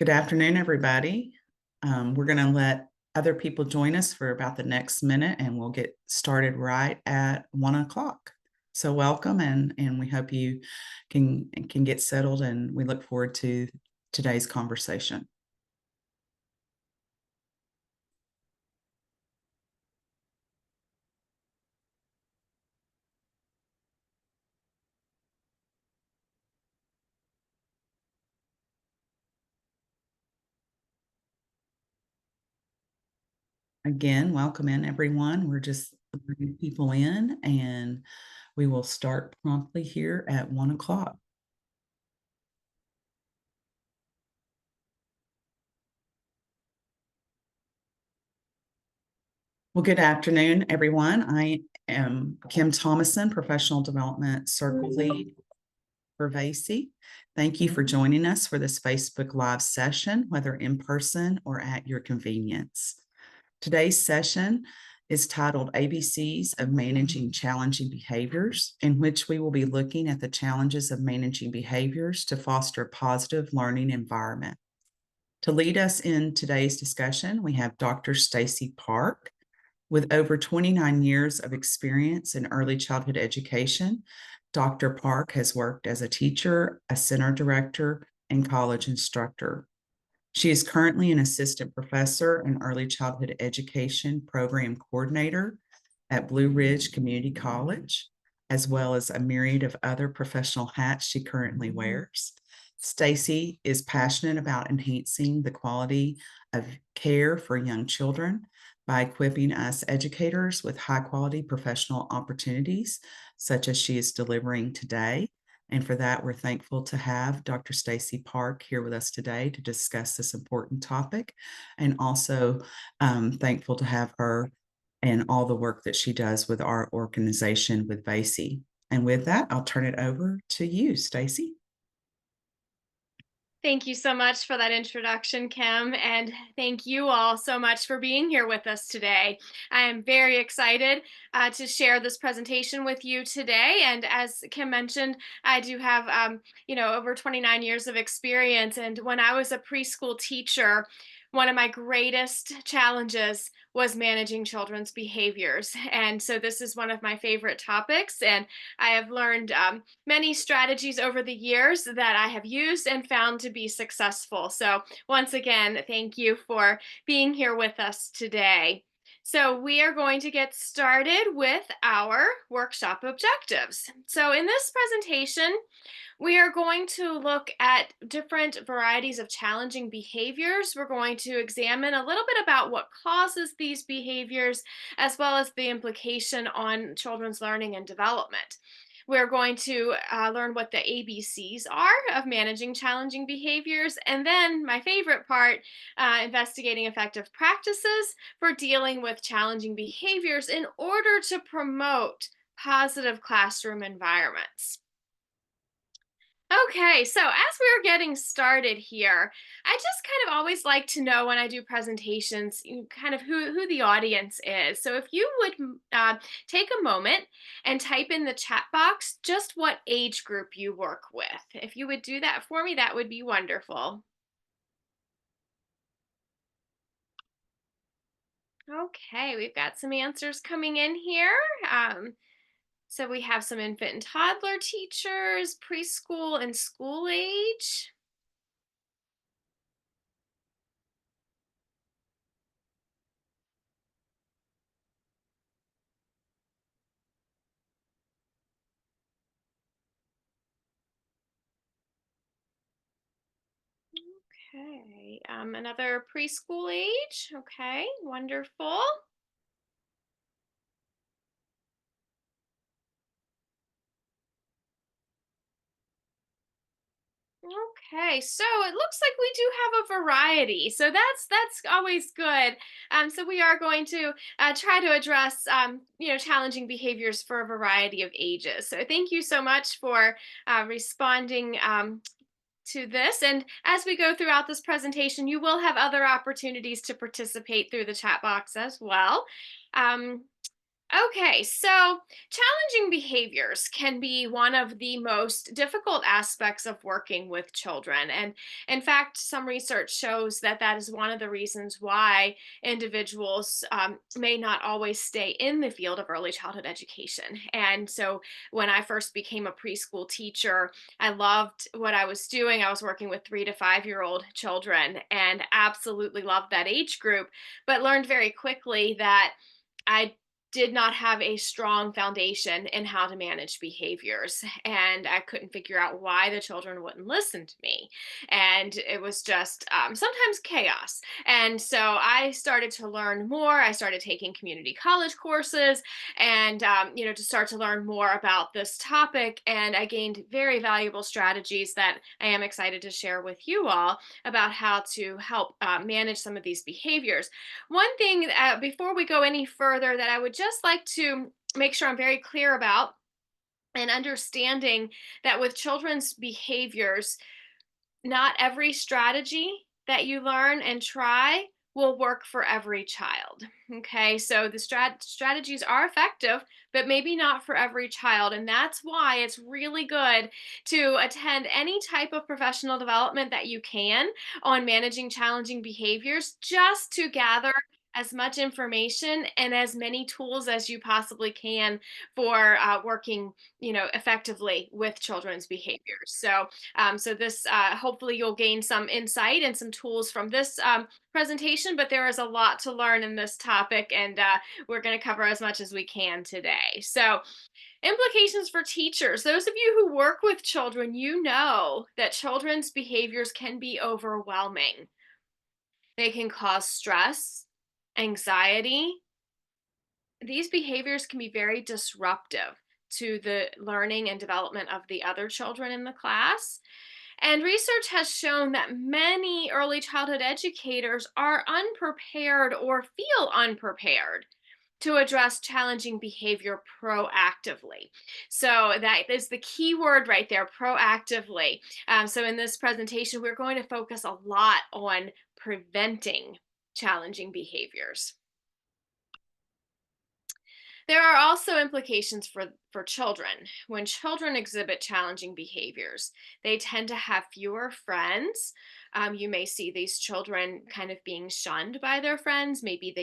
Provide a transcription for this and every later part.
Good afternoon, everybody. We're going to let other people join us for about the next minute, and we'll get started right at 1 o'clock. So welcome, and we hope you can get settled, and we look forward to today's conversation. Again, welcome in, everyone. We're just bringing people in, and we will start promptly here at 1 o'clock. Well, good afternoon, everyone. I am Kim Thomason, Professional Development Circle Lead for VACI. Thank you for joining us for this Facebook Live session, whether in person or at your convenience. Today's session is titled ABCs of Managing Challenging Behaviors, in which we will be looking at the challenges of managing behaviors to foster a positive learning environment. To lead us in today's discussion, we have Dr. Stacy Park. With over 29 years of experience in early childhood education, Dr. Park has worked as a teacher, a center director, and college instructor. She is currently an assistant professor and early childhood education program coordinator at Blue Ridge Community College, as well as a myriad of other professional hats she currently wears. Stacy is passionate about enhancing the quality of care for young children by equipping us educators with high-quality professional opportunities, such as she is delivering today. And for that, we're thankful to have Dr. Stacy Park here with us today to discuss this important topic, and also thankful to have her and all the work that she does with our organization with VACI. And with that, I'll turn it over to you, Stacy. Thank you so much for that introduction, Kim, and thank you all so much for being here with us today. I am very excited to share this presentation with you today. And as Kim mentioned, I do have, over 29 years of experience. And when I was a preschool teacher, one of my greatest challenges was managing children's behaviors. And so this is one of my favorite topics. And I have learned many strategies over the years that I have used and found to be successful. So once again, thank you for being here with us today. So we are going to get started with our workshop objectives. So in this presentation, we are going to look at different varieties of challenging behaviors. We're going to examine a little bit about what causes these behaviors, as well as the implication on children's learning and development. We're going to learn what the ABCs are of managing challenging behaviors. And then my favorite part, investigating effective practices for dealing with challenging behaviors in order to promote positive classroom environments. Okay, so as we're getting started here, I just kind of always like to know when I do presentations, kind of who the audience is. So if you would take a moment and type in the chat box just what age group you work with. If you would do that for me, that would be wonderful. Okay, we've got some answers coming in here. So we have some infant and toddler teachers, preschool and school age. Okay, another preschool age. Okay, wonderful. Okay, so it looks like we do have a variety. So that's always good. So we are going to try to address challenging behaviors for a variety of ages. So thank you so much for responding to this. And as we go throughout this presentation, you will have other opportunities to participate through the chat box as well. Um, Okay, so challenging behaviors can be one of the most difficult aspects of working with children. And in fact, some research shows that that is one of the reasons why individuals may not always stay in the field of early childhood education. And so when I first became a preschool teacher, I loved what I was doing. I was working with 3 to 5 year old children and absolutely loved that age group, but learned very quickly that I did not have a strong foundation in how to manage behaviors. And I couldn't figure out why the children wouldn't listen to me. And it was just sometimes chaos. And so I started to learn more. I started taking community college courses and, to start to learn more about this topic. And I gained very valuable strategies that I am excited to share with you all about how to help manage some of these behaviors. One thing before we go any further that I would just like to make sure I'm very clear about and understanding that with children's behaviors, not every strategy that you learn and try will work for every child. Okay, so the strategies are effective, but maybe not for every child. And that's why it's really good to attend any type of professional development that you can on managing challenging behaviors, just to gather as much information and as many tools as you possibly can for working effectively with children's behaviors. So this hopefully you'll gain some insight and some tools from this presentation, but there is a lot to learn in this topic, and we're going to cover as much as we can today. So implications for teachers. Those of you who work with children, you know that children's behaviors can be overwhelming. They can cause stress, anxiety. These behaviors can be very disruptive to the learning and development of the other children in the class. And research has shown that many early childhood educators are unprepared or feel unprepared to address challenging behavior proactively. So that is the key word right there, proactively. So in this presentation, we're going to focus a lot on preventing challenging behaviors. There are also implications for children. When children exhibit challenging behaviors, they tend to have fewer friends. You may see these children kind of being shunned by their friends. Maybe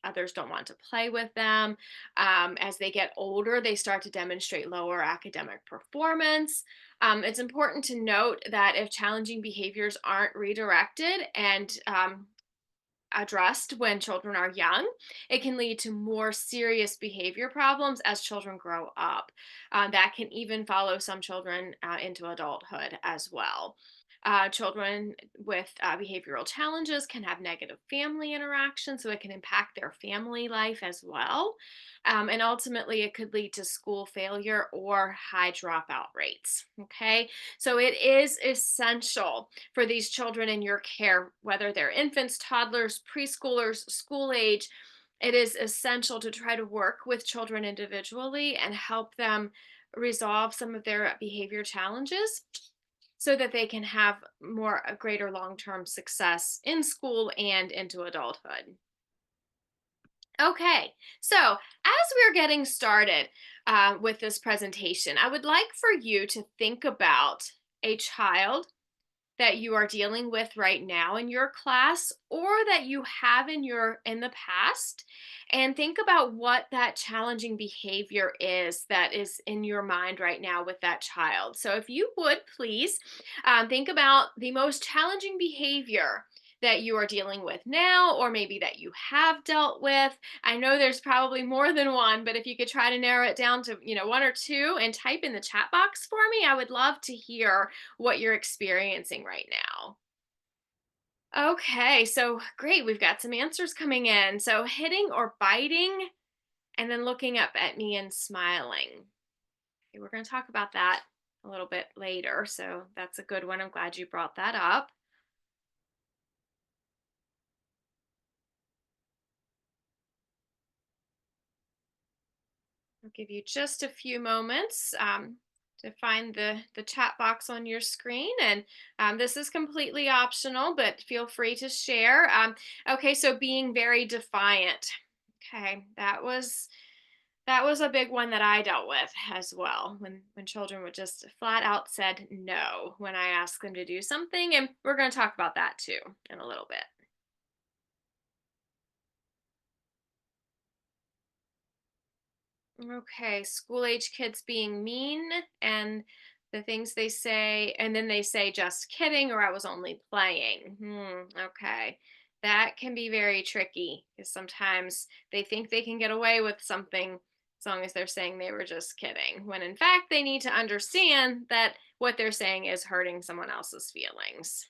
others don't want to play with them. As they get older, they start to demonstrate lower academic performance. It's important to note that if challenging behaviors aren't redirected and addressed when children are young, it can lead to more serious behavior problems as children grow up. That can even follow some children into adulthood as well. Children with behavioral challenges can have negative family interaction, so it can impact their family life as well. And ultimately, it could lead to school failure or high dropout rates. Okay, so it is essential for these children in your care, whether they're infants, toddlers, preschoolers, school age. It is essential to try to work with children individually and help them resolve some of their behavior challenges so that they can have a greater long-term success in school and into adulthood. Okay, so as we're getting started with this presentation, I would like for you to think about a child that you are dealing with right now in your class, or that you have in the past, and think about what that challenging behavior is that is in your mind right now with that child. So if you would please think about the most challenging behavior that you are dealing with now, or maybe that you have dealt with. I know there's probably more than one, but if you could try to narrow it down to one or two and type in the chat box for me, I would love to hear what you're experiencing right now. Okay, so great. We've got some answers coming in. So hitting or biting, and then looking up at me and smiling. Okay, we're going to talk about that a little bit later. So that's a good one. I'm glad you brought that up. I'll give you just a few moments to find the chat box on your screen. And this is completely optional, but feel free to share. Okay, so being very defiant. Okay, that was That was a big one that I dealt with as well, when children would just flat out said no when I asked them to do something, and we're going to talk about that too in a little bit. Okay, school age kids being mean and the things they say, and then they say just kidding or I was only playing. Okay. That can be very tricky because sometimes they think they can get away with something as long as they're saying they were just kidding, when in fact they need to understand that what they're saying is hurting someone else's feelings.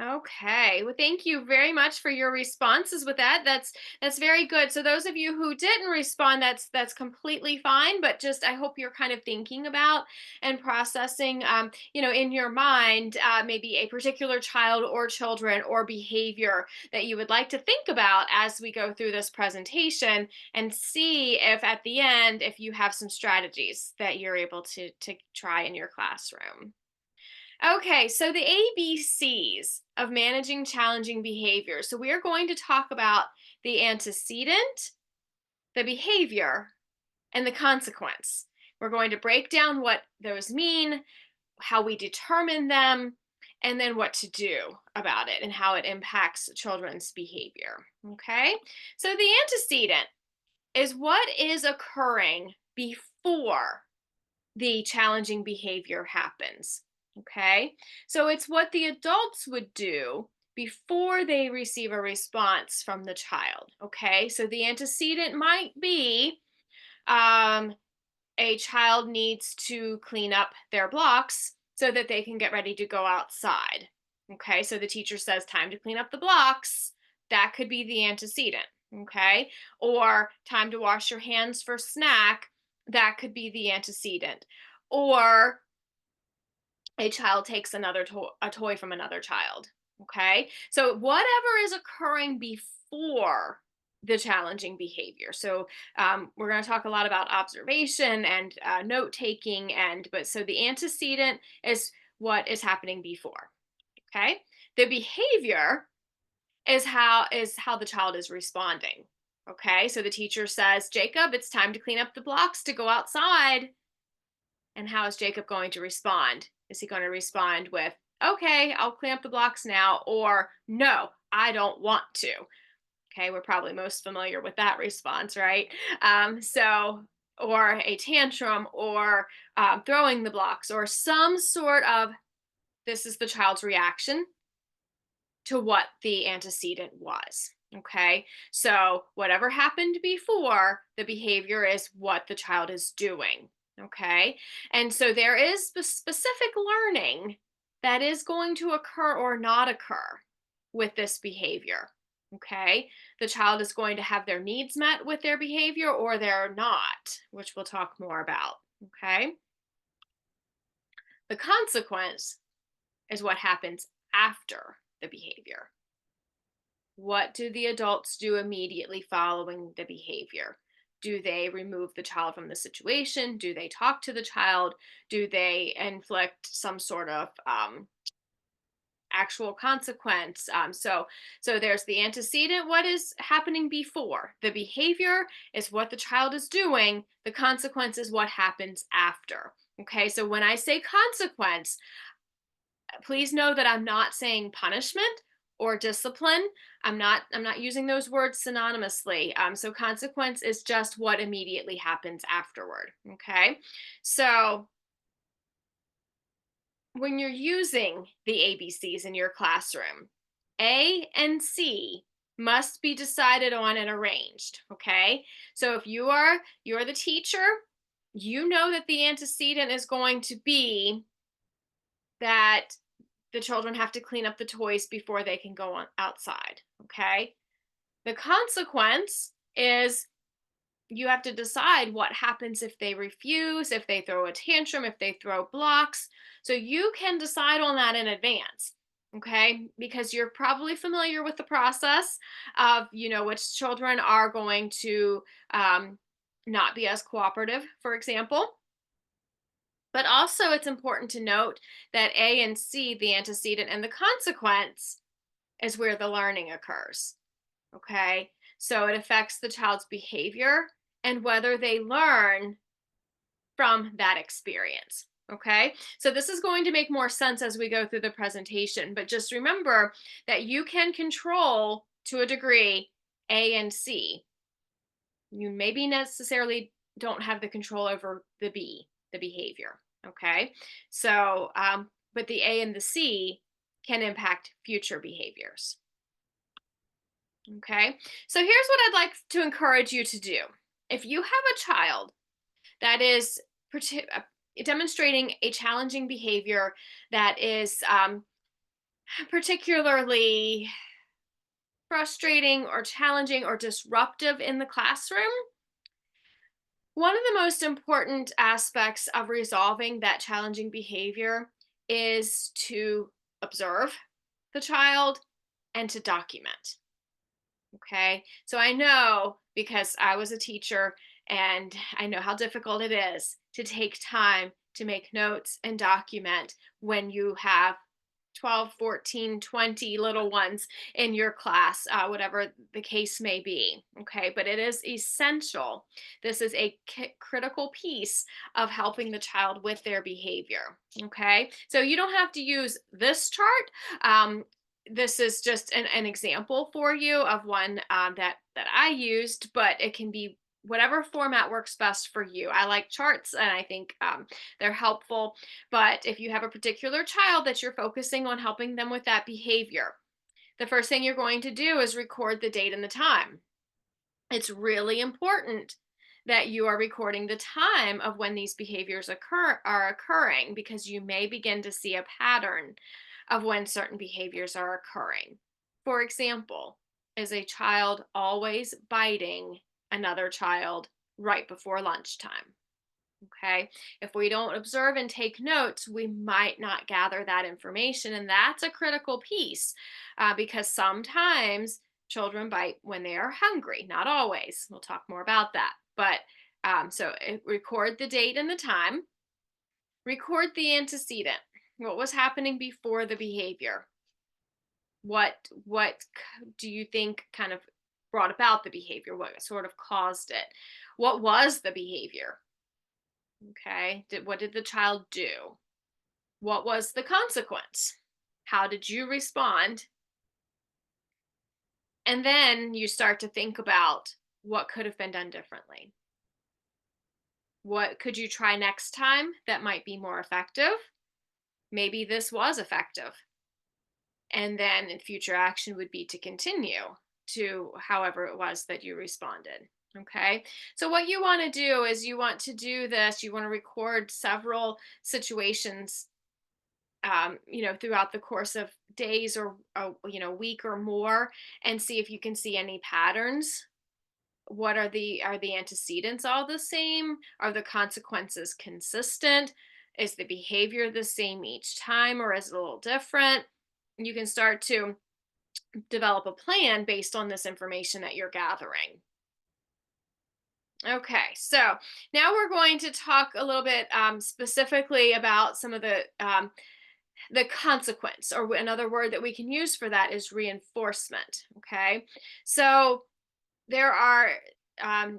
Okay. Well, thank you very much for your responses with that. That's very good. So those of you who didn't respond, that's completely fine. But just I hope you're kind of thinking about and processing, in your mind, maybe a particular child or children or behavior that you would like to think about as we go through this presentation, and see if at the end if you have some strategies that you're able to try in your classroom. Okay, so the ABCs of managing challenging behavior. So we are going to talk about the antecedent, the behavior, and the consequence. We're going to break down what those mean, how we determine them, and then what to do about it and how it impacts children's behavior. Okay, so the antecedent is what is occurring before the challenging behavior happens. Okay. So it's what the adults would do before they receive a response from the child. Okay. So the antecedent might be um, a child needs to clean up their blocks so that they can get ready to go outside. Okay. So the teacher says, time to clean up the blocks. That could be the antecedent. Okay. Or time to wash your hands for snack. That could be the antecedent. Or a child takes a toy from another child. Okay. So whatever is occurring before the challenging behavior. So we're going to talk a lot about observation and note taking, and but so the antecedent is what is happening before. Okay. The behavior is how the child is responding. Okay. So the teacher says, Jacob, it's time to clean up the blocks to go outside. And how is Jacob going to respond? Is he going to respond with, okay, I'll clean up the blocks now, or no, I don't want to? Okay, we're probably most familiar with that response, right? Or a tantrum, or throwing the blocks, or some sort of this is the child's reaction to what the antecedent was. Okay, so whatever happened before, the behavior is what the child is doing. Okay, and so there is specific learning that is going to occur or not occur with this behavior. Okay, the child is going to have their needs met with their behavior or they're not, which we'll talk more about. Okay, the consequence is what happens after the behavior. What do the adults do immediately following the behavior? Do they remove the child from the situation? Do they talk to the child? Do they inflict some sort of actual consequence? So there's the antecedent, what is happening before. The behavior is what the child is doing. The consequence is what happens after. Okay, so when I say consequence, please know that I'm not saying punishment or discipline. I'm not using those words synonymously. So consequence is just what immediately happens afterward. Okay. So when you're using the ABCs in your classroom, A and C must be decided on and arranged. Okay. So if you're the teacher, you know that the antecedent is going to be that the children have to clean up the toys before they can go on outside. Okay. The consequence is you have to decide what happens if they refuse, if they throw a tantrum, if they throw blocks. So you can decide on that in advance. Okay. Because you're probably familiar with the process of, which children are going to not be as cooperative, for example. But also, it's important to note that A and C, the antecedent and the consequence, is where the learning occurs. Okay. So it affects the child's behavior and whether they learn from that experience. Okay. So this is going to make more sense as we go through the presentation, but just remember that you can control to a degree A and C. You maybe necessarily don't have the control over the B, the behavior. Okay. So, but the A and the C can impact future behaviors. Okay. So here's what I'd like to encourage you to do. If you have a child that is demonstrating a challenging behavior that is particularly frustrating or challenging or disruptive in the classroom, one of the most important aspects of resolving that challenging behavior is to observe the child and to document. Okay. So I know because I was a teacher and I know how difficult it is to take time to make notes and document when you have 12, 14, 20 little ones in your class, whatever the case may be. Okay. But it is essential. This is a critical piece of helping the child with their behavior. Okay. So you don't have to use this chart. This is just an example for you of one that I used, but it can be whatever format works best for you. I like charts, and I think they're helpful. But if you have a particular child that you're focusing on helping them with that behavior, the first thing you're going to do is record the date and the time. It's really important that you are recording the time of when these behaviors are occurring, because you may begin to see a pattern of when certain behaviors are occurring. For example, is a child always biting another child right before lunchtime? Okay. If we don't observe and take notes, we might not gather that information. And that's a critical piece, because sometimes children bite when they are hungry, not always. We'll talk more about that. But record the date and the time, record the antecedent. What was happening before the behavior? What do you think kind of brought about the behavior? What sort of caused it? What was the behavior? Okay. What did the child do? What was the consequence? How did you respond? And then you start to think about what could have been done differently. What could you try next time that might be more effective? Maybe this was effective. And then future action would be to continue to however it was that you responded. Okay. So, what you want to do is you want to do this, you want to record several situations, throughout the course of days or week or more, and see if you can see any patterns. What are the antecedents all the same? Are the consequences consistent? Is the behavior the same each time, or is it a little different? You can start to develop a plan based on this information that you're gathering. Okay, so now we're going to talk a little bit specifically about some of the consequence, or another word that we can use for that is reinforcement. Okay, so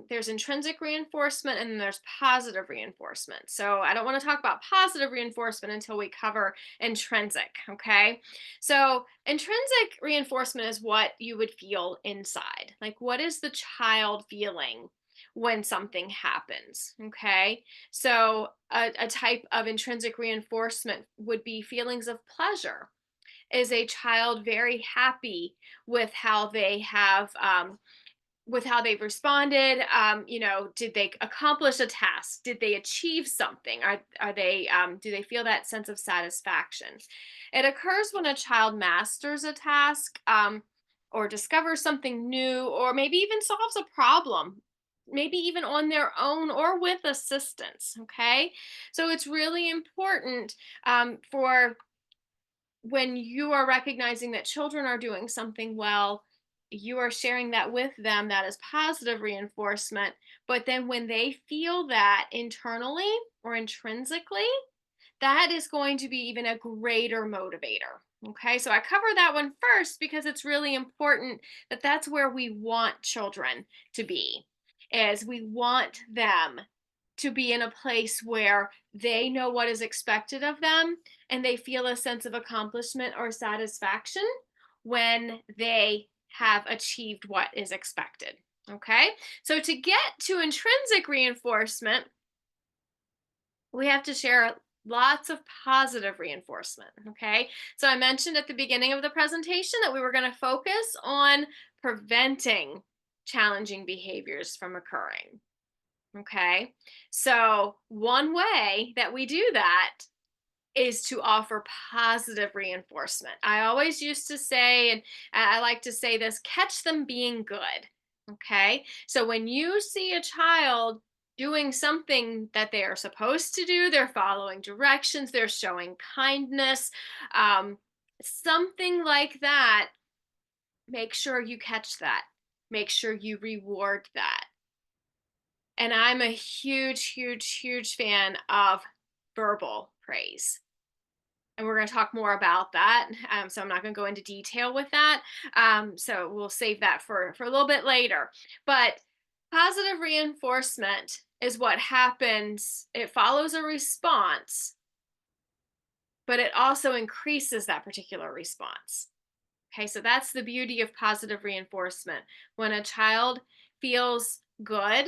there's intrinsic reinforcement and then there's positive reinforcement. So I don't want to talk about positive reinforcement until we cover intrinsic. Okay, so intrinsic reinforcement is what you would feel inside. Like, what is the child feeling when something happens? Okay, so a type of intrinsic reinforcement would be feelings of pleasure. Is a child very happy with how they have with how they've responded? Did they accomplish a task? Did they achieve something? Are they do they feel that sense of satisfaction? It occurs when a child masters a task, or discovers something new, or maybe even solves a problem, maybe even on their own or with assistance. Okay, so it's really important, for when you are recognizing that children are doing something well, you are sharing that with them. That is positive reinforcement. But then when they feel that internally or intrinsically, that is going to be even a greater motivator. Okay, so I cover that one first because it's really important that that's where we want children to be. Is we want them to be in a place where they know what is expected of them and they feel a sense of accomplishment or satisfaction when they have achieved what is expected. Okay, so to get to intrinsic reinforcement, we have to share lots of positive reinforcement. Okay. So I mentioned at the beginning of the presentation that we were going to focus on preventing challenging behaviors from occurring. Okay. So one way that we do that is to offer positive reinforcement. I always used to say, and I like to say this, catch them being good. Okay. So when you see a child doing something that they are supposed to do, they're following directions, they're showing kindness, um, something like that, make sure you catch that. Make sure you reward that. And I'm a huge, huge, huge fan of verbal praise, and we're going to talk more about that. So I'm not going to go into detail with that. So we'll save that for a little bit later. But positive reinforcement is what happens. It follows a response, but it also increases that particular response. Okay, so that's the beauty of positive reinforcement. When a child feels good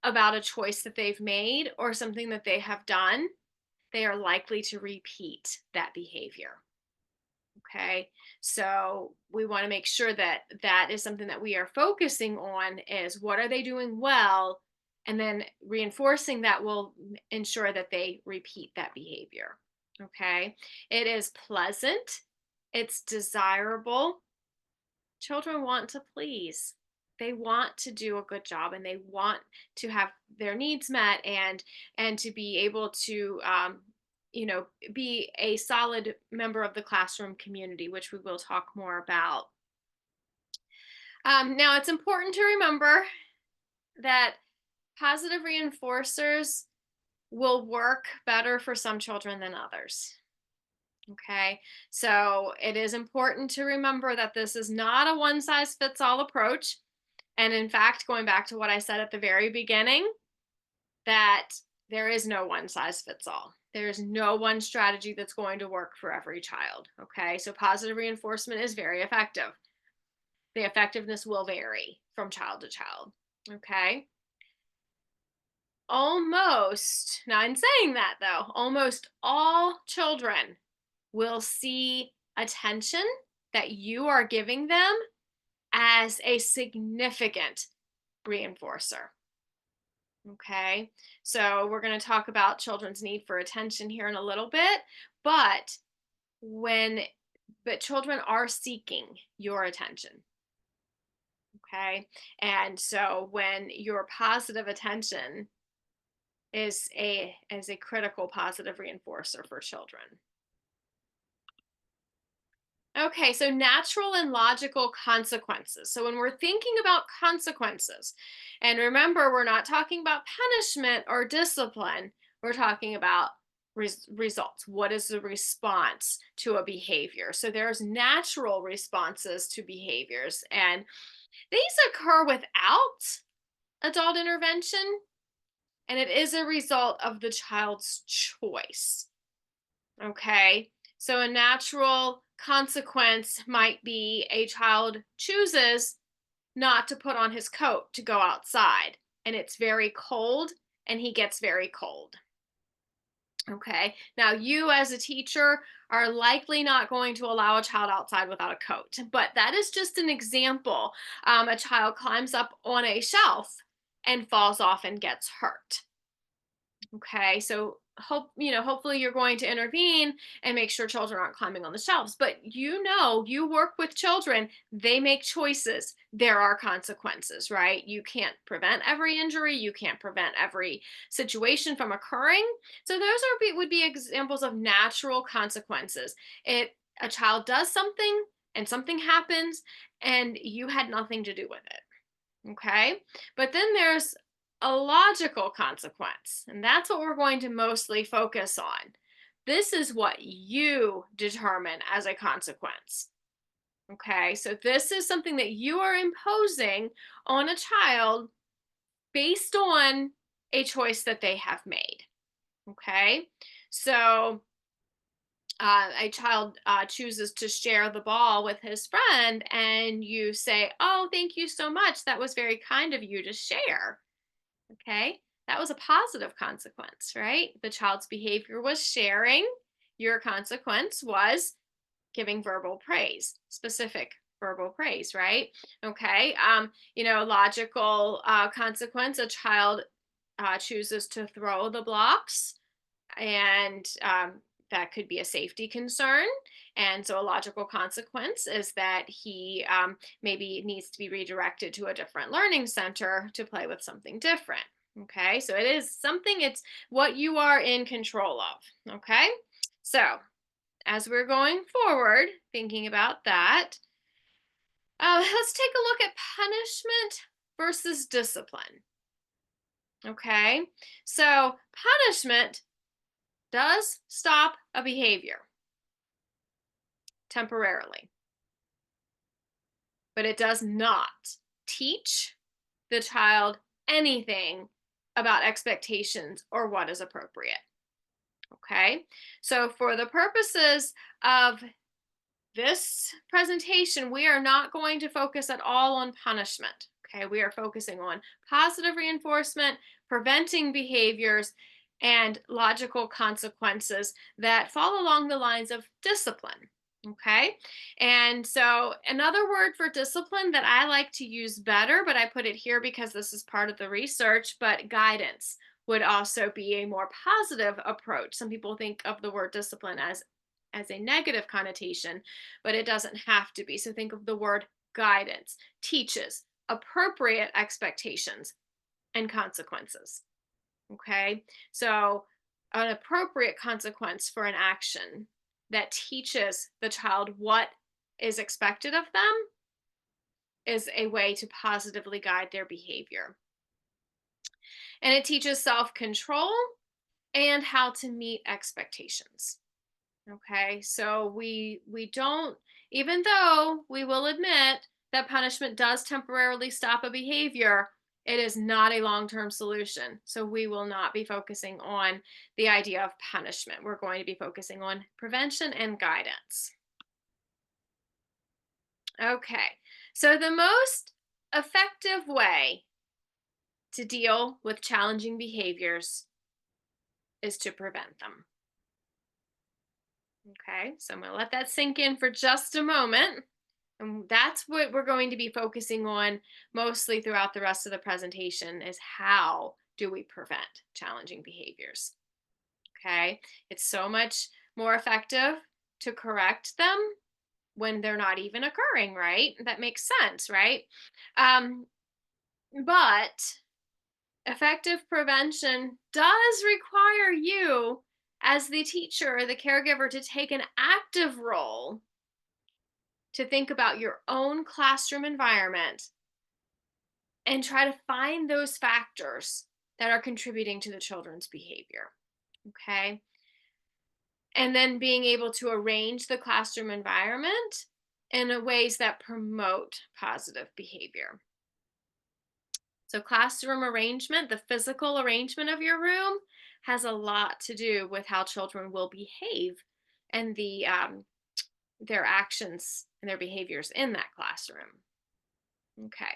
about a choice that they've made or something that they have done, they are likely to repeat that behavior. Okay, so we want to make sure that that is something that we are focusing on, is what are they doing well, and then reinforcing that will ensure that they repeat that behavior. Okay, it is pleasant, it's desirable. Children want to please, they want to do a good job, and they want to have their needs met, and to be able to you know, be a solid member of the classroom community, which we will talk more about. Now, it's important to remember that positive reinforcers will work better for some children than others. Okay, so it is important to remember that this is not a one size fits all approach. And in fact, going back to what I said at the very beginning, that there is no one size fits all. There's no one strategy that's going to work for every child. Okay, so positive reinforcement is very effective. The effectiveness will vary from child to child. Okay, almost, now in saying that though, almost all children will see attention that you are giving them as a significant reinforcer. Okay, so we're going to talk about children's need for attention here in a little bit, but when but children are seeking your attention. Okay, and so when your positive attention is a critical positive reinforcer for children. Okay, so natural and logical consequences. So when we're thinking about consequences, and remember, we're not talking about punishment or discipline, we're talking about results. What is the response to a behavior? So there's natural responses to behaviors, and these occur without adult intervention, and it is a result of the child's choice. Okay. So a natural consequence might be a child chooses not to put on his coat to go outside, and it's very cold, and he gets very cold. Okay. Now, you as a teacher are likely not going to allow a child outside without a coat, but that is just an example. A child climbs up on a shelf and falls off and gets hurt. Okay, so hopefully you're going to intervene and make sure children aren't climbing on the shelves. But you work with children, they make choices. There are consequences, right? You can't prevent every injury, you can't prevent every situation from occurring. So those would be examples of natural consequences. A child does something and something happens and you had nothing to do with it. Okay? But then there's a logical consequence, and that's what we're going to mostly focus on. This is what you determine as a consequence. Okay, so this is something that you are imposing on a child based on a choice that they have made. Okay, so a child chooses to share the ball with his friend, and you say, "Oh, thank you so much. That was very kind of you to share." Okay, that was a positive consequence, right? The child's behavior was sharing. Your consequence was giving verbal praise, specific verbal praise, right? Okay, logical consequence, a child chooses to throw the blocks, and that could be a safety concern. And so, a logical consequence is that he maybe needs to be redirected to a different learning center to play with something different. Okay, so it is something, it's what you are in control of. Okay, so as we're going forward, thinking about that, let's take a look at punishment versus discipline. Okay, so punishment does stop a behavior temporarily, but it does not teach the child anything about expectations or what is appropriate. Okay, so for the purposes of this presentation, we are not going to focus at all on punishment. Okay, we are focusing on positive reinforcement, preventing behaviors, and logical consequences that fall along the lines of discipline. Okay, and so another word for discipline that I like to use better, but I put it here because this is part of the research, but guidance would also be a more positive approach. Some people think of the word discipline as a negative connotation, but it doesn't have to be. So think of the word guidance, teaches appropriate expectations and consequences. Okay, so an appropriate consequence for an action that teaches the child what is expected of them is a way to positively guide their behavior. And it teaches self control and how to meet expectations. Okay, so we don't, even though we will admit that punishment does temporarily stop a behavior, it is not a long-term solution. So we will not be focusing on the idea of punishment. We're going to be focusing on prevention and guidance. Okay, so the most effective way to deal with challenging behaviors is to prevent them. Okay, so I'm going to let that sink in for just a moment. And that's what we're going to be focusing on mostly throughout the rest of the presentation, is how do we prevent challenging behaviors? Okay, it's so much more effective to correct them when they're not even occurring, right? That makes sense, right? Um, but effective prevention does require you, as the teacher or the caregiver, to take an active role to think about your own classroom environment and try to find those factors that are contributing to the children's behavior. Okay. And then being able to arrange the classroom environment in ways that promote positive behavior. So, classroom arrangement, the physical arrangement of your room, has a lot to do with how children will behave and their actions and their behaviors in that classroom. Okay.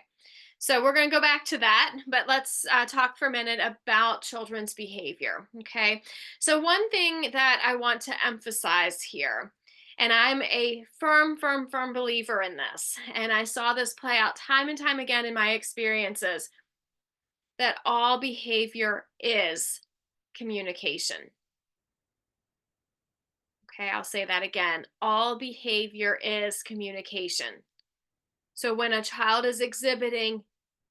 So we're going to go back to that, but let's talk for a minute about children's behavior. Okay. So, one thing that I want to emphasize here, and I'm a firm believer in this, and I saw this play out time and time again in my experiences, that all behavior is communication. Okay. I'll say that again. All behavior is communication. So when a child is exhibiting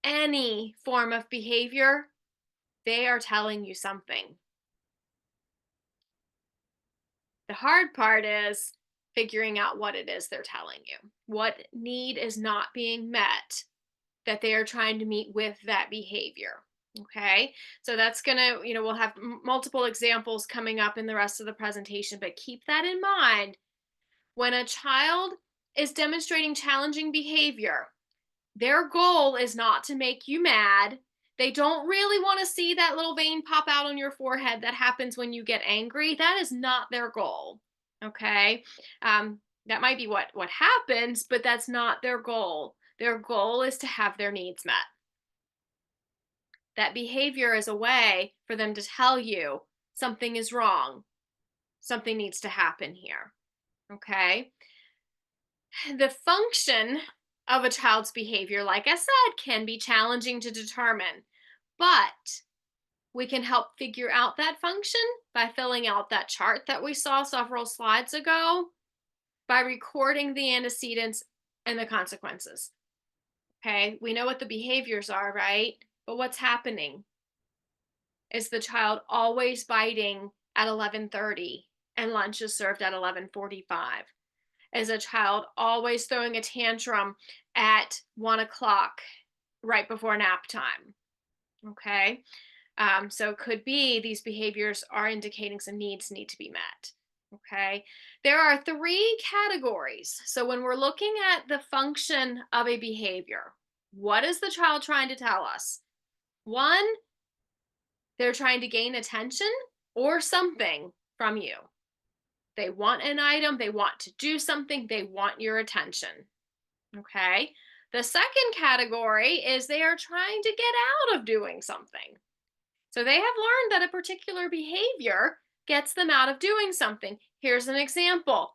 any form of behavior, they are telling you something. The hard part is figuring out what it is they're telling you. What need is not being met that they are trying to meet with that behavior. Okay. So that's going to, we'll have multiple examples coming up in the rest of the presentation, but keep that in mind. When a child is demonstrating challenging behavior, their goal is not to make you mad. They don't really want to see that little vein pop out on your forehead that happens when you get angry. That is not their goal. Okay. That might be what happens, but that's not their goal. Their goal is to have their needs met. That behavior is a way for them to tell you something is wrong. Something needs to happen here. Okay. The function of a child's behavior, like I said, can be challenging to determine, but we can help figure out that function by filling out that chart that we saw several slides ago, by recording the antecedents and the consequences. Okay, we know what the behaviors are, right? But what's happening? Is the child always biting at 11:30 and lunch is served at 11:45? Is a child always throwing a tantrum at 1 o'clock right before nap time? Okay. So it could be these behaviors are indicating some needs need to be met. Okay. There are three categories. So when we're looking at the function of a behavior, what is the child trying to tell us? One, they're trying to gain attention or something from you. They want an item, they want to do something, they want your attention. Okay. The second category is they are trying to get out of doing something. So they have learned that a particular behavior gets them out of doing something. Here's an example.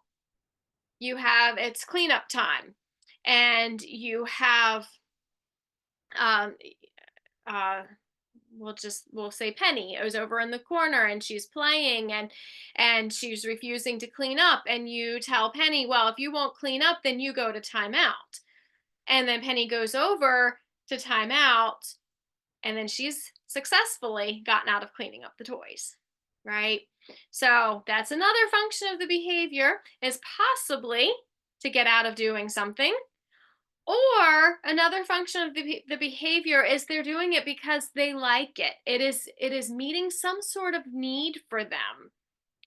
It's cleanup time, and you have um, uh, we'll say Penny is over in the corner and she's playing, and she's refusing to clean up, and you tell Penny, well, if you won't clean up, then you go to timeout. And then Penny goes over to timeout, and then she's successfully gotten out of cleaning up the toys, right? So that's another function of the behavior, is possibly to get out of doing something. Or another function of the behavior is they're doing it because they like it. It is meeting some sort of need for them.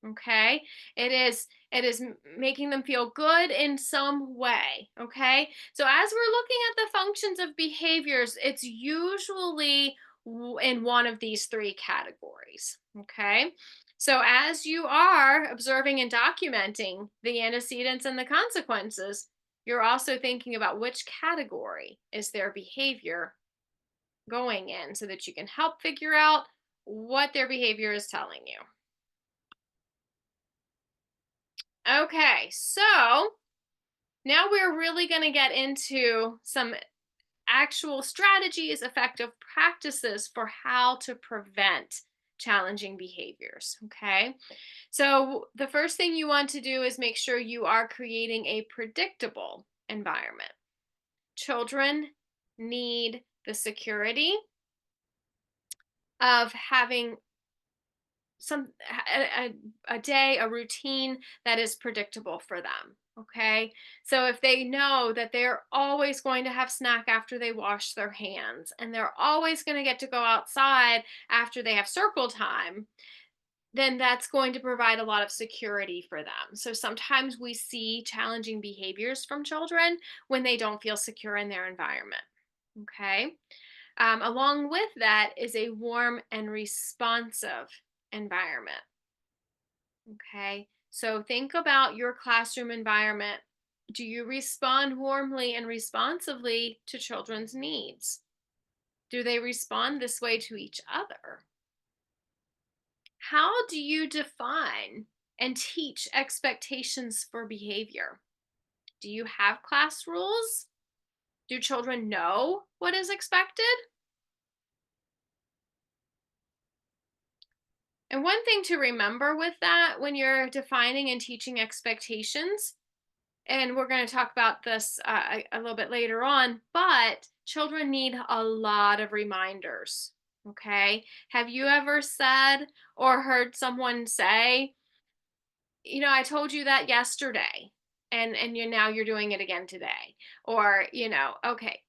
Okay, it is making them feel good in some way. Okay, so as we're looking at the functions of behaviors, it's usually in one of these three categories. Okay, so as you are observing and documenting the antecedents and the consequences, you're also thinking about which category is their behavior going in, so that you can help figure out what their behavior is telling you. Okay, so now we're really going to get into some actual strategies, effective practices for how to prevent challenging behaviors. Okay, so the first thing you want to do is make sure you are creating a predictable environment. Children need the security of having some a day, a routine that is predictable for them. Okay, so if they know that they're always going to have snack after they wash their hands, and they're always going to get to go outside after they have circle time, then that's going to provide a lot of security for them. So sometimes we see challenging behaviors from children when they don't feel secure in their environment. Okay, along with that is a warm and responsive environment. Okay, so think about your classroom environment. Do you respond warmly and responsively to children's needs? Do they respond this way to each other? How do you define and teach expectations for behavior? Do you have class rules? Do children know what is expected? And one thing to remember with that, when you're defining and teaching expectations, and we're going to talk about this a little bit later on, but children need a lot of reminders. Okay, have you ever said or heard someone say, I told you that yesterday, and you're doing it again today? Or, okay,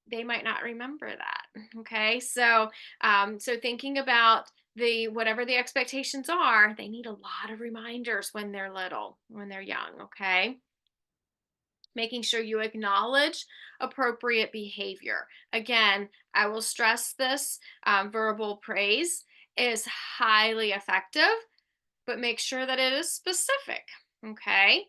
they might not remember that. Okay. So thinking about the whatever the expectations are, they need a lot of reminders when they're little, when they're young. Okay. Making sure you acknowledge appropriate behavior. Again, I will stress this, verbal praise is highly effective, but make sure that it is specific. Okay.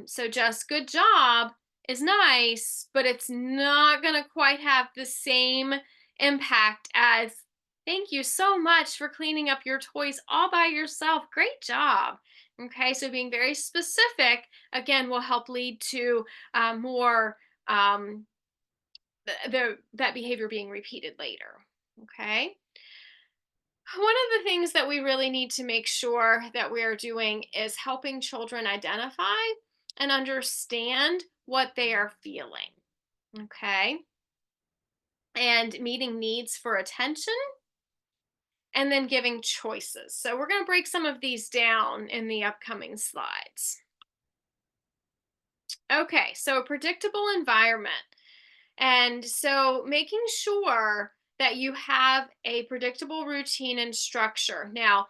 So just good job is nice, but it's not going to quite have the same impact as thank you so much for cleaning up your toys all by yourself. Great job. Okay. So being very specific, again, will help lead to more um, that behavior being repeated later. Okay. One of the things that we really need to make sure that we are doing is helping children identify and understand what they are feeling. Okay. And meeting needs for attention and then giving choices. So, we're going to break some of these down in the upcoming slides. Okay. So, a predictable environment. And so making sure that you have a predictable routine and structure. Now,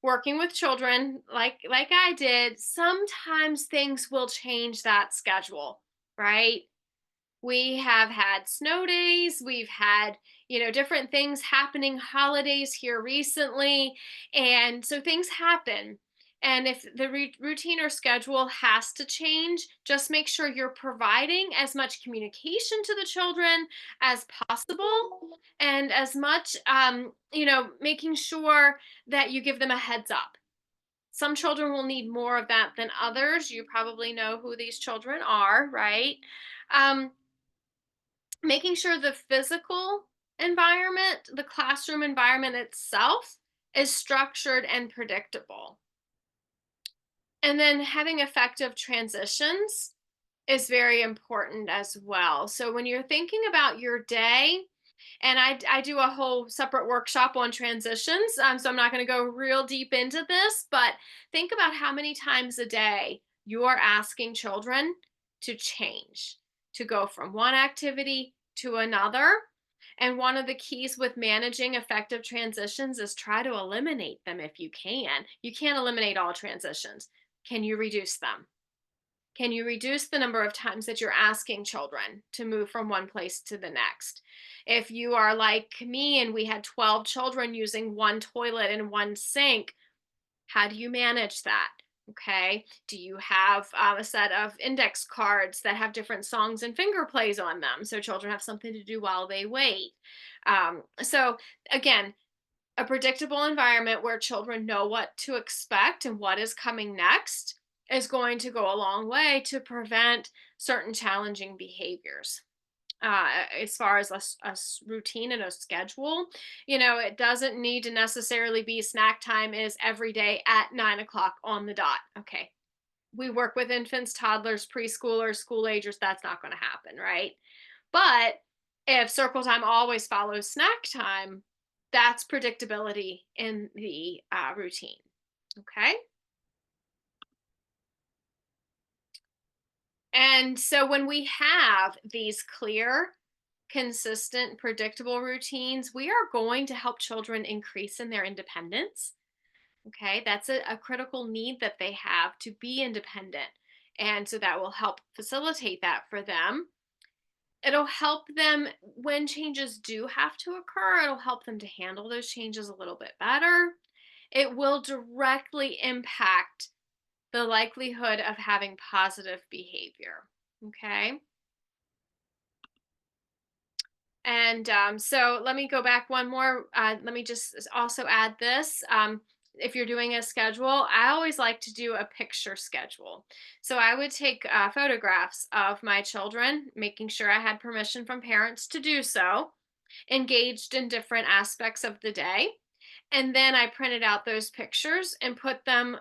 working with children like I did, sometimes things will change that schedule, right? We have had snow days, we've had, different things happening, holidays here recently, and so things happen. And if the routine or schedule has to change, just make sure you're providing as much communication to the children as possible, and as much, making sure that you give them a heads up. Some children will need more of that than others. You probably know who these children are, right? Um, Making sure the physical environment, the classroom environment itself, is structured and predictable. And then having effective transitions is very important as well. So when you're thinking about your day, and I do a whole separate workshop on transitions, so I'm not going to go real deep into this, but think about how many times a day you are asking children to change, to go from one activity to another. And one of the keys with managing effective transitions is try to eliminate them if you can. You can't eliminate all transitions. Can you reduce them? Can you reduce the number of times that you're asking children to move from one place to the next? If you are like me and we had 12 children using one toilet and one sink, how do you manage that? Okay. Do you have a set of index cards that have different songs and finger plays on them so children have something to do while they wait? So, again, a predictable environment where children know what to expect and what is coming next is going to go a long way to prevent certain challenging behaviors. As far as a routine and a schedule, it doesn't need to necessarily be snack time is every day at 9 o'clock on the dot. Okay. We work with infants, toddlers, preschoolers, school agers. That's not going to happen, right? But if circle time always follows snack time, that's predictability in the routine. Okay. And so when we have these clear, consistent, predictable routines, we are going to help children increase in their independence. Okay. That's a critical need that they have to be independent. And so that will help facilitate that for them. It'll help them when changes do have to occur, it'll help them to handle those changes a little bit better. It will directly impact the likelihood of having positive behavior. Okay. And so let me go back one more. Let me just also add this. If you're doing a schedule, I always like to do a picture schedule. So I would take photographs of my children, making sure I had permission from parents to do so, engaged in different aspects of the day. And then I printed out those pictures and put them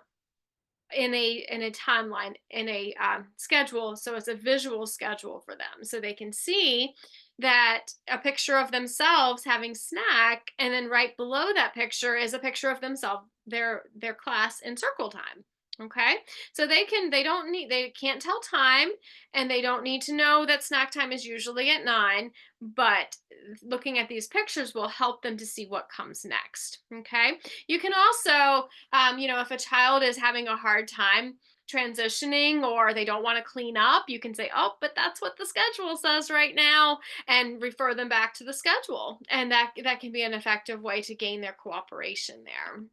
in a timeline, in a schedule, so it's a visual schedule for them so they can see that a picture of themselves having snack, and then right below that picture is a picture of themselves, their class in circle time. Okay. So they can't tell time, and they don't need to know that snack time is usually at 9, but looking at these pictures will help them to see what comes next. Okay. You can also, if a child is having a hard time transitioning or they don't want to clean up, you can say, oh, but that's what the schedule says right now, and refer them back to the schedule. And that can be an effective way to gain their cooperation there.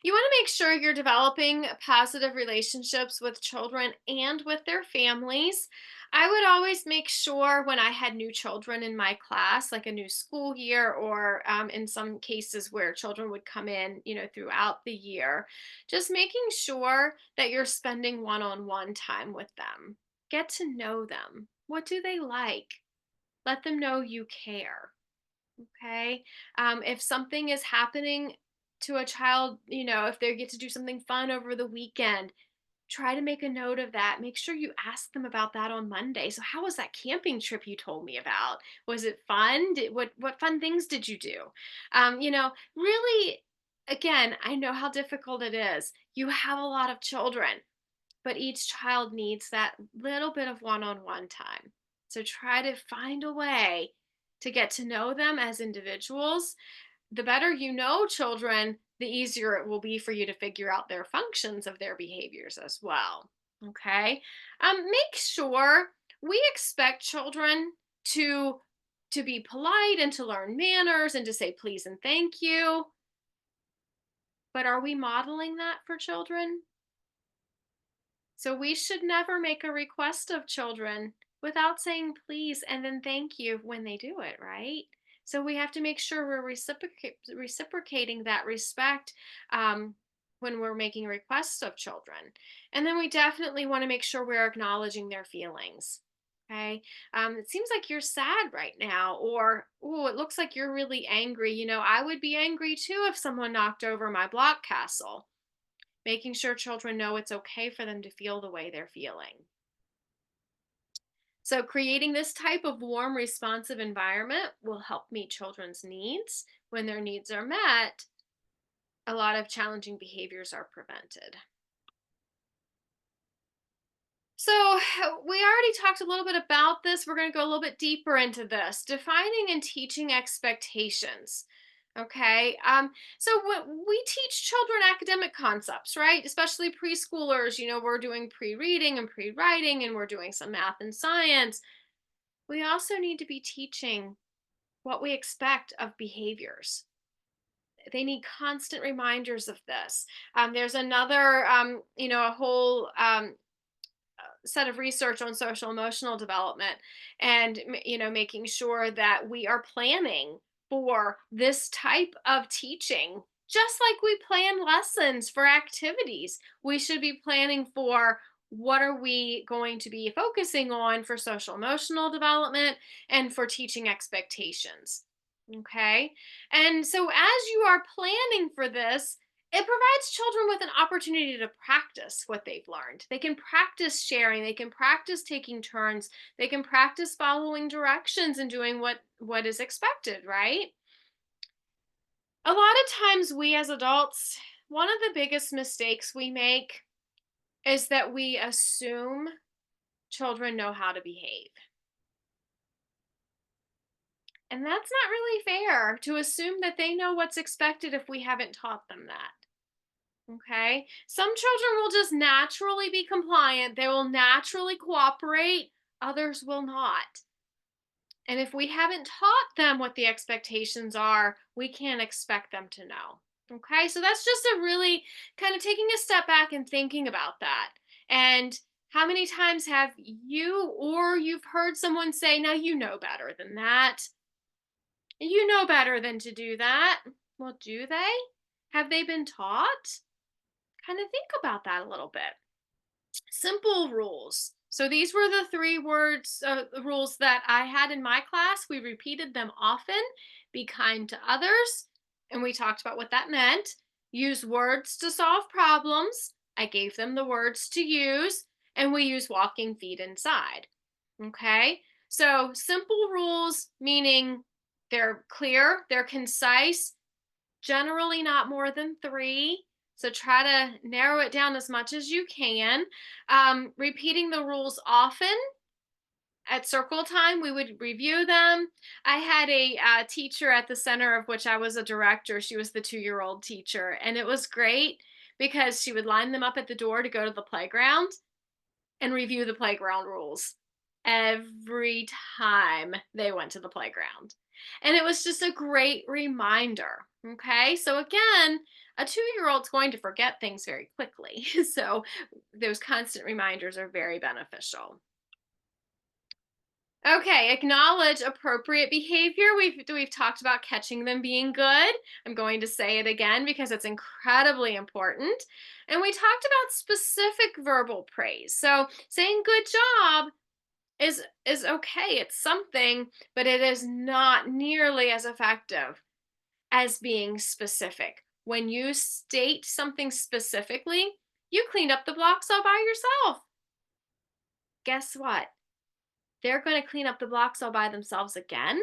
You want to make sure you're developing positive relationships with children and with their families. I would always make sure when I had new children in my class, like a new school year, or in some cases where children would come in, throughout the year, just making sure that you're spending one on one time with them. Get to know them. What do they like? Let them know you care. Okay. If something is happening to a child, if they get to do something fun over the weekend, try to make a note of that. Make sure you ask them about that on Monday. So, how was that camping trip you told me about? Was it fun? What fun things did you do? Really, again, I know how difficult it is. You have a lot of children, but each child needs that little bit of one-on-one time. So try to find a way to get to know them as individuals. The better you know children, the easier it will be for you to figure out their functions of their behaviors as well. Okay. Make sure we expect children to be polite and to learn manners and to say please and thank you. But are we modeling that for children? So we should never make a request of children without saying please and then thank you when they do it, right? So we have to make sure we're reciprocating that respect um, when we're making requests of children. And then we definitely want to make sure we're acknowledging their feelings. Okay. It seems like you're sad right now, or, oh, it looks like you're really angry. I would be angry too if someone knocked over my block castle. Making sure children know it's okay for them to feel the way they're feeling. So, creating this type of warm, responsive environment will help meet children's needs. When their needs are met, a lot of challenging behaviors are prevented. So, we already talked a little bit about this. We're going to go a little bit deeper into this, defining and teaching expectations. Okay. So when we teach children academic concepts, right? Especially preschoolers, we're doing pre-reading and pre-writing, and we're doing some math and science. We also need to be teaching what we expect of behaviors. They need constant reminders of this. There's another, a whole set of research on social emotional development, and making sure that we are planning for this type of teaching, just like we plan lessons for activities. We should be planning for what are we going to be focusing on for social emotional development and for teaching expectations. Okay. And so as you are planning for this, it provides children with an opportunity to practice what they've learned. They can practice sharing, they can practice taking turns, they can practice following directions and doing what is expected, right? A lot of times we as adults, one of the biggest mistakes we make is that we assume children know how to behave. And that's not really fair to assume that they know what's expected if we haven't taught them that. Okay. Some children will just naturally be compliant, they will naturally cooperate, others will not. And if we haven't taught them what the expectations are, we can't expect them to know. Okay. So that's just a really kind of taking a step back and thinking about that. And how many times have you or you've heard someone say, now you know better than that? You know better than to do that. Well, do they? Have they been taught? Kind of think about that a little bit. Simple rules. So these were the rules that I had in my class. We repeated them often. Be kind to others. And we talked about what that meant. Use words to solve problems. I gave them the words to use. And we use walking feet inside. Okay. So simple rules, meaning they're clear, they're concise, generally not more than 3. So try to narrow it down as much as you can. Repeating the rules often. At circle time, we would review them. I had a teacher at the center of which I was a director. She was the 2-year-old teacher, and it was great because she would line them up at the door to go to the playground and review the playground rules every time they went to the playground. And it was just a great reminder. Okay. So, again, a 2-year-old's going to forget things very quickly. So, those constant reminders are very beneficial. Okay, acknowledge appropriate behavior. We've talked about catching them being good. I'm going to say it again because it's incredibly important. And we talked about specific verbal praise. So saying good job is okay. It's something, but it is not nearly as effective as being specific. When you state something specifically, you cleaned up the blocks all by yourself. Guess what? They're going to clean up the blocks all by themselves again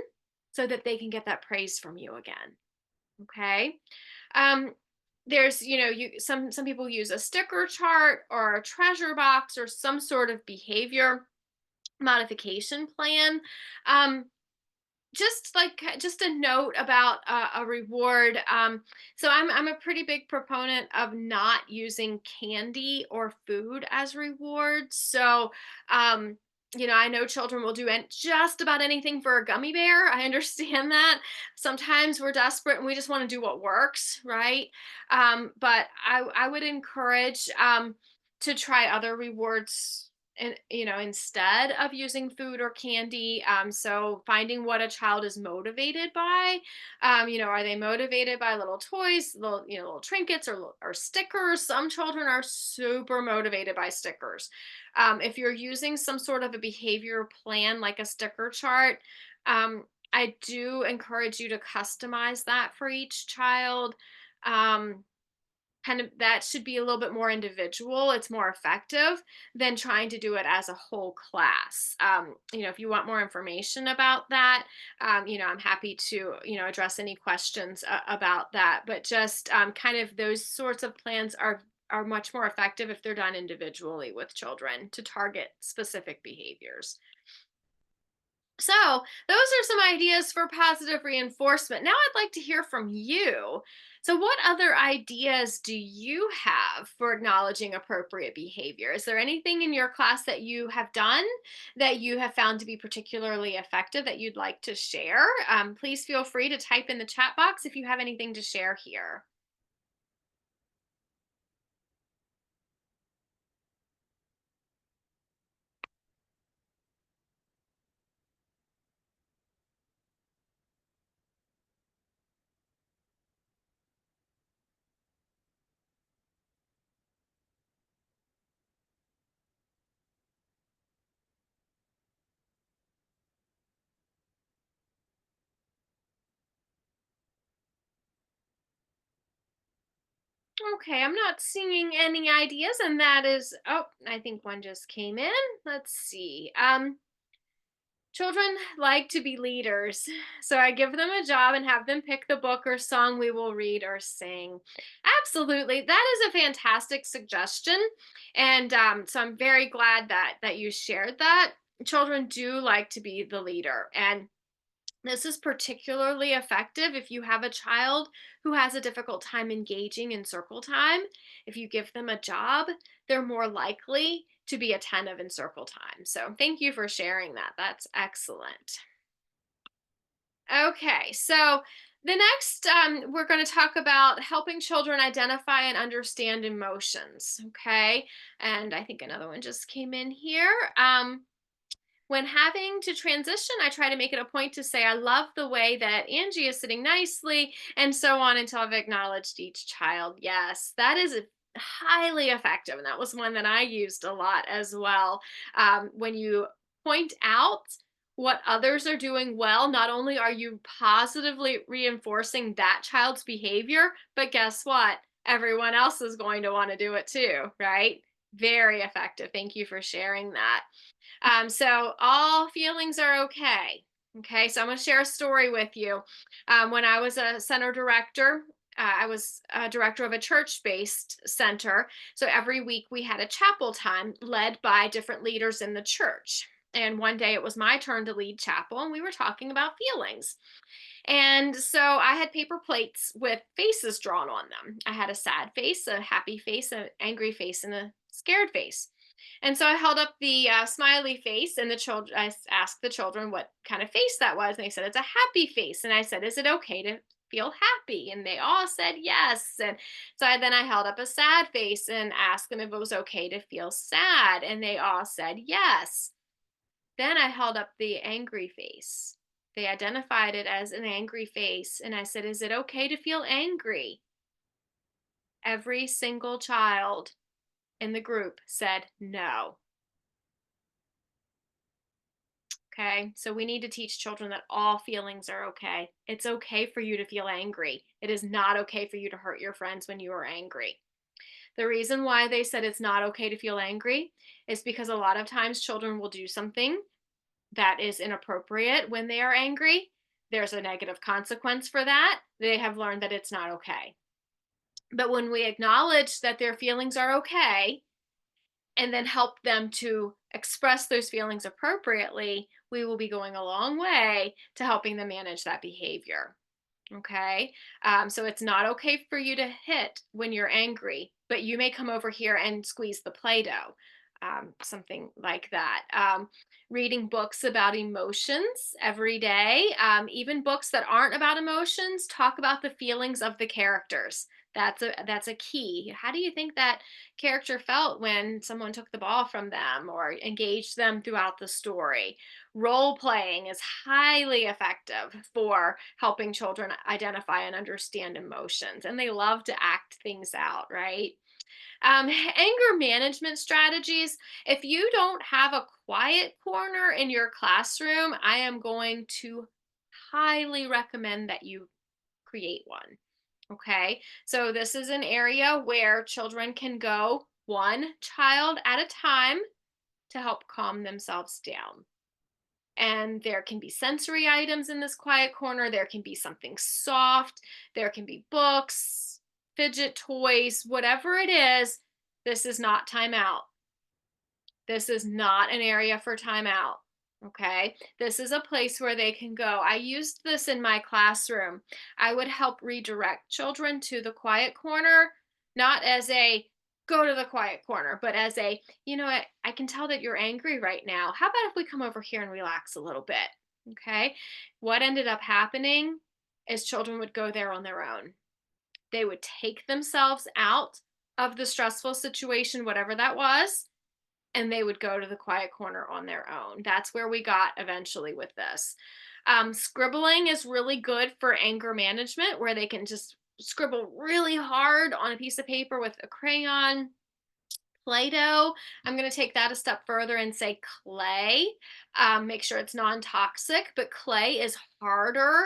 so that they can get that praise from you again. Okay. Um, there's, some people use a sticker chart or a treasure box or some sort of behavior modification plan. Um, just a note about a reward. So I'm a pretty big proponent of not using candy or food as rewards. So um I know children will do just about anything for a gummy bear. I understand that sometimes we're desperate and we just want to do what works, right? But I would encourage to try other rewards, and instead of using food or candy. So finding what a child is motivated by. Are they motivated by little toys, little trinkets, or stickers? Some children are super motivated by stickers. If you're using some sort of a behavior plan like a sticker chart, I do encourage you to customize that for each child. um, Kind of that should be a little bit more individual. It's more effective than trying to do it as a whole class. If you want more information about that, I'm happy to, address any questions about that. But just kind of those sorts of plans are much more effective if they're done individually with children to target specific behaviors. So, those are some ideas for positive reinforcement. Now, I'd like to hear from you. So, what other ideas do you have for acknowledging appropriate behavior? Is there anything in your class that you have done that you have found to be particularly effective that you'd like to share? Please feel free to type in the chat box if you have anything to share here. Okay, I'm not seeing any ideas, and that is, oh, I think one just came in. Let's see. Children like to be leaders, so I give them a job and have them pick the book or song we will read or sing. Absolutely, that is a fantastic suggestion, and so I'm very glad that you shared that. Children do like to be the leader, and this is particularly effective if you have a child who has a difficult time engaging in circle time. If you give them a job, they're more likely to be attentive in circle time. So, thank you for sharing that. That's excellent. Okay, so the next, we're going to talk about helping children identify and understand emotions. Okay, and I think another one just came in here. When having to transition, I try to make it a point to say, I love the way that Angie is sitting nicely, and so on until I've acknowledged each child. Yes, that is highly effective. And that was one that I used a lot as well. When you point out what others are doing well, not only are you positively reinforcing that child's behavior, but guess what? Everyone else is going to want to do it too, right? Very effective. Thank you for sharing that. So all feelings are okay. Okay, so I'm going to share a story with you. When I was a center director I was a director of a church based center. So every week we had a chapel time led by different leaders in the church. And one day it was my turn to lead chapel, and we were talking about feelings. And so I had paper plates with faces drawn on them. I had a sad face, a happy face, an angry face, and a scared face. And so I held up the smiley face, and the children. Asked the children what kind of face that was, and they said it's a happy face. And I said, "Is it okay to feel happy?" And they all said yes. And so I held up a sad face and asked them if it was okay to feel sad, and they all said yes. Then I held up the angry face. They identified it as an angry face, and I said, "Is it okay to feel angry?" Every single child in the group said no. Okay, so we need to teach children that all feelings are okay. It's okay for you to feel angry. It is not okay for you to hurt your friends when you are angry. The reason why they said it's not okay to feel angry is because a lot of times children will do something that is inappropriate when they are angry. There's a negative consequence for that. They have learned that it's not okay. But when we acknowledge that their feelings are okay and then help them to express those feelings appropriately, we will be going a long way to helping them manage that behavior. Okay. So it's not okay for you to hit when you're angry, but you may come over here and squeeze the Play Doh, something like that. Reading books about emotions every day, even books that aren't about emotions, talk about the feelings of the characters. That's a key. How do you think that character felt when someone took the ball from them or engaged them throughout the story? Role playing is highly effective for helping children identify and understand emotions, and they love to act things out, right? Anger management strategies. If you don't have a quiet corner in your classroom, I am going to highly recommend that you create one. Okay, so this is an area where children can go one child at a time to help calm themselves down. And there can be sensory items in this quiet corner. There can be something soft. There can be books, fidget toys, whatever it is. This is not timeout. This is not an area for timeout. Okay. This is a place where they can go. I used this in my classroom. I would help redirect children to the quiet corner, not as a go to the quiet corner, but as a, I can tell that you're angry right now. How about if we come over here and relax a little bit? Okay. What ended up happening is children would go there on their own. They would take themselves out of the stressful situation, whatever that was, and they would go to the quiet corner on their own. That's where we got eventually with this. Scribbling is really good for anger management, where they can just scribble really hard on a piece of paper with a crayon. Play-Doh, I'm going to take that a step further and say clay. Make sure it's non-toxic, but clay is harder.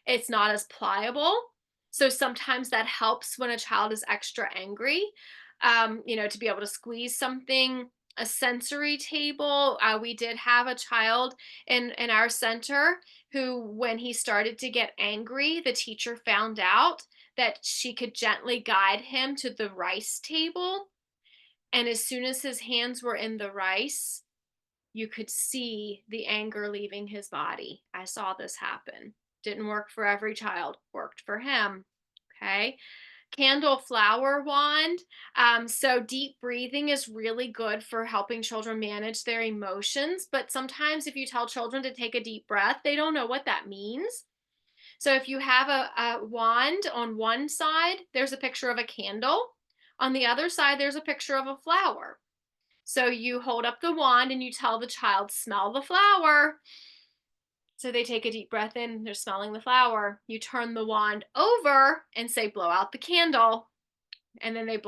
It's not as pliable. So sometimes that helps when a child is extra angry, to be able to squeeze something. A sensory table. We did have a child in our center who, when he started to get angry, the teacher found out that she could gently guide him to the rice table, and as soon as his hands were in the rice, you could see the anger leaving his body. I saw this happen. Didn't work for every child, worked for him. Okay. Candle flower wand. So deep breathing is really good for helping children manage their emotions. But sometimes, if you tell children to take a deep breath, they don't know what that means. So if you have a wand on one side, there's a picture of a candle. On the other side, there's a picture of a flower. So you hold up the wand and you tell the child, smell the flower. So they take a deep breath in, they're smelling the flower. You turn the wand over and say, blow out the candle. And then they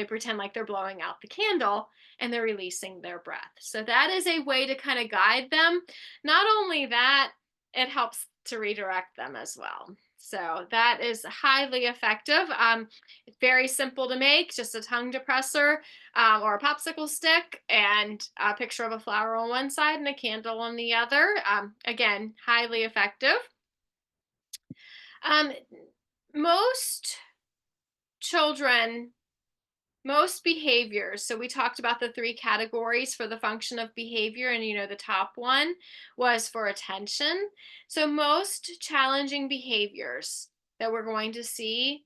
pretend like they're blowing out the candle, and they're releasing their breath. So that is a way to kind of guide them. Not only that, it helps to redirect them as well. So that is highly effective. It's very simple to make, just a tongue depressor, or a popsicle stick, and a picture of a flower on one side and a candle on the other. Again, highly effective. Um, most children, most behaviors, so we talked about the three categories for the function of behavior, and the top one was for attention. So most challenging behaviors that we're going to see,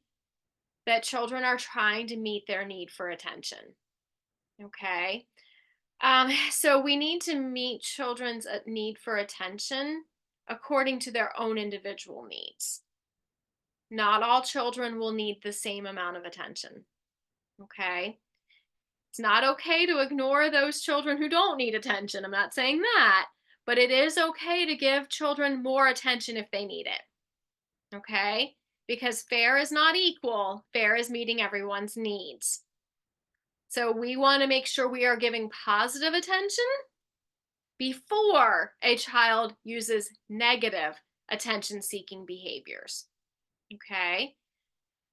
that children are trying to meet their need for attention. Okay. So we need to meet children's need for attention according to their own individual needs. Not all children will need the same amount of attention. Okay. It's not okay to ignore those children who don't need attention. I'm not saying that, but it is okay to give children more attention if they need it. Okay. Because fair is not equal, fair is meeting everyone's needs. So we want to make sure we are giving positive attention before a child uses negative attention seeking behaviors. Okay.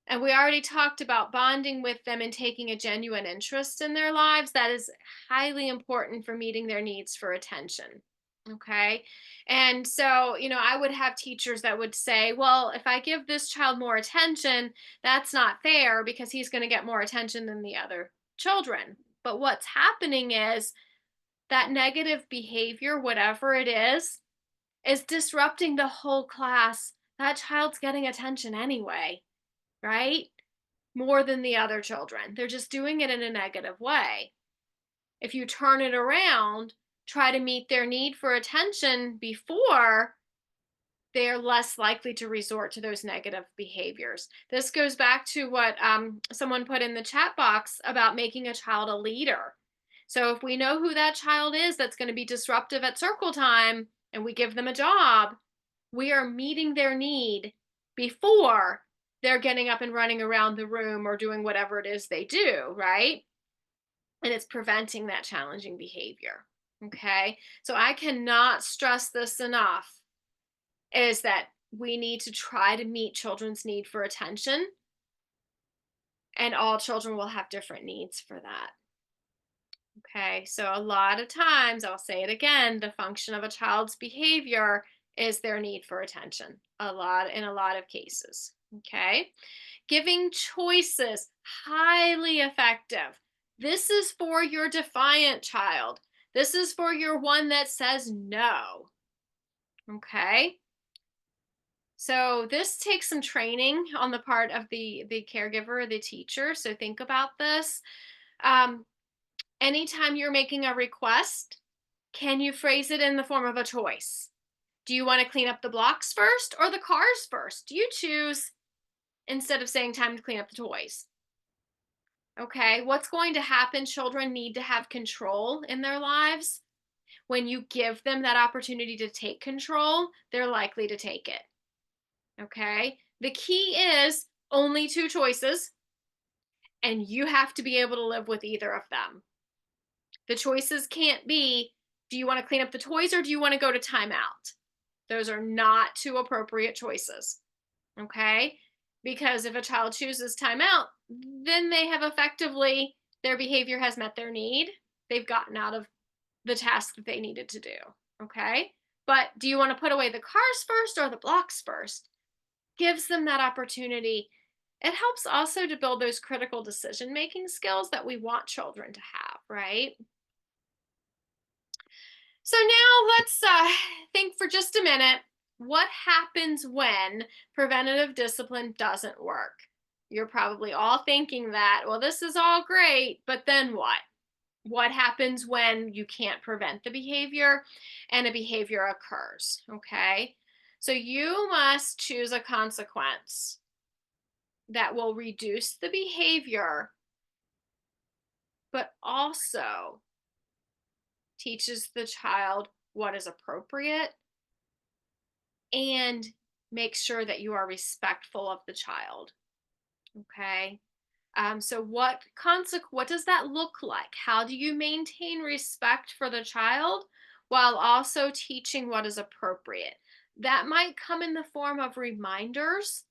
And we already talked about bonding with them and taking a genuine interest in their lives. That is highly important for meeting their needs for attention. Okay. And so, I would have teachers that would say, well, if I give this child more attention, that's not fair because he's going to get more attention than the other children. But what's happening is that negative behavior, whatever it is disrupting the whole class. That child's getting attention anyway, right? More than the other children. They're just doing it in a negative way. If you turn it around, try to meet their need for attention before, they're less likely to resort to those negative behaviors. This goes back to what someone put in the chat box about making a child a leader. So if we know who that child is that's going to be disruptive at circle time and we give them a job, we are meeting their need before they're getting up and running around the room or doing whatever it is they do, right? And it's preventing that challenging behavior. Okay. So I cannot stress this enough, is that we need to try to meet children's need for attention, and all children will have different needs for that. Okay, so a lot of times, I'll say it again, the function of a child's behavior is their need for attention, in a lot of cases. Okay, giving choices, highly effective. This is for your defiant child. This is for your one that says no. Okay, so this takes some training on the part of the caregiver or the teacher. So think about this. Um, Anytime you're making a request, can you phrase it in the form of a choice? Do you want to clean up the blocks first or the cars first? Do you choose, instead of saying time to clean up the toys? Okay, what's going to happen? Children need to have control in their lives. When you give them that opportunity to take control, they're likely to take it. Okay, the key is only two choices, and you have to be able to live with either of them. The choices can't be, do you want to clean up the toys or do you want to go to timeout? Those are not two appropriate choices. Okay? Because if a child chooses timeout, then they have effectively, their behavior has met their need. They've gotten out of the task that they needed to do. Okay? But do you want to put away the cars first or the blocks first? Gives them that opportunity. It helps also to build those critical decision making skills that we want children to have, right? So now let's think for just a minute. What happens when preventative discipline doesn't work? You're probably all thinking that, well, this is all great, but then what? What happens when you can't prevent the behavior and a behavior occurs? Okay. So you must choose a consequence that will reduce the behavior, but also teaches the child what is appropriate and make sure that you are respectful of the child. Okay. So what does that look like? How do you maintain respect for the child while also teaching what is appropriate? That might come in the form of reminders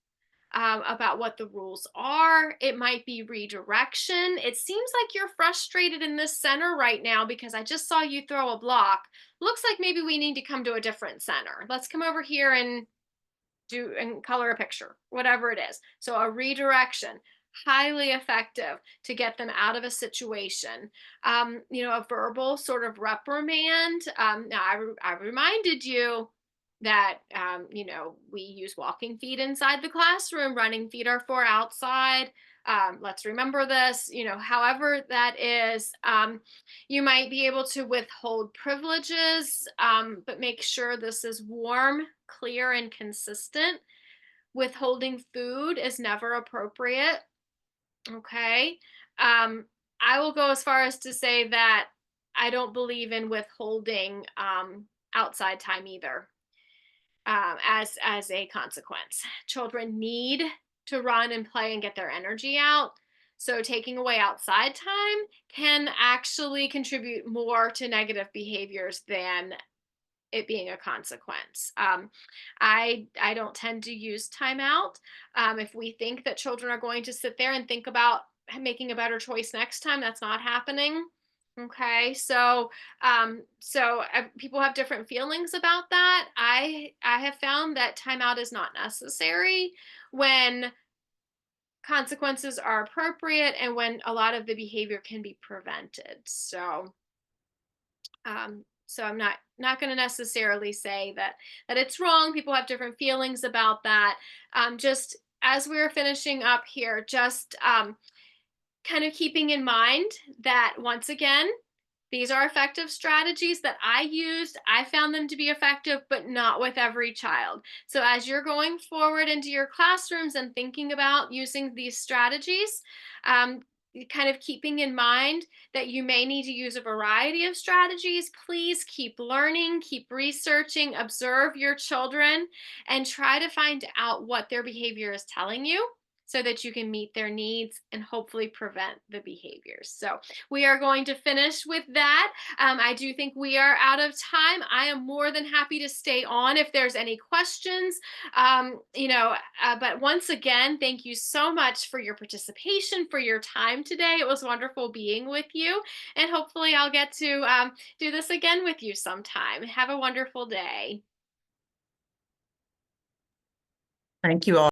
about what the rules are. It might be redirection. It seems like you're frustrated in this center right now because I just saw you throw a block. Looks like maybe we need to come to a different center. Let's come over here and color a picture, whatever it is. So a redirection. highly effective to get them out of a situation. A verbal sort of reprimand. Now, I reminded you that, we use walking feet inside the classroom, running feet are for outside. Let's remember this, however that is. You might be able to withhold privileges, but make sure this is warm, clear, and consistent. Withholding food is never appropriate. Okay. Um, I will go as far as to say that I don't believe in withholding outside time either, as a consequence. Children need to run and play and get their energy out. So taking away outside time can actually contribute more to negative behaviors than it being a consequence. I don't tend to use timeout. If we think that children are going to sit there and think about making a better choice next time, that's not happening. Okay, people have different feelings about that. I have found that timeout is not necessary when consequences are appropriate and when a lot of the behavior can be prevented. So I'm not going to necessarily say that it's wrong. People have different feelings about that. Just as we're finishing up here, just kind of keeping in mind that once again, these are effective strategies that I used. I found them to be effective, but not with every child. So as you're going forward into your classrooms and thinking about using these strategies, um, kind of keeping in mind that you may need to use a variety of strategies, please keep learning, keep researching, observe your children, and try to find out what their behavior is telling you so that you can meet their needs and hopefully prevent the behaviors. So we are going to finish with that. I do think we are out of time. I am more than happy to stay on if there's any questions. But once again, thank you so much for your participation, for your time today. It was wonderful being with you, and hopefully I'll get to do this again with you sometime. Have a wonderful day. Thank you all.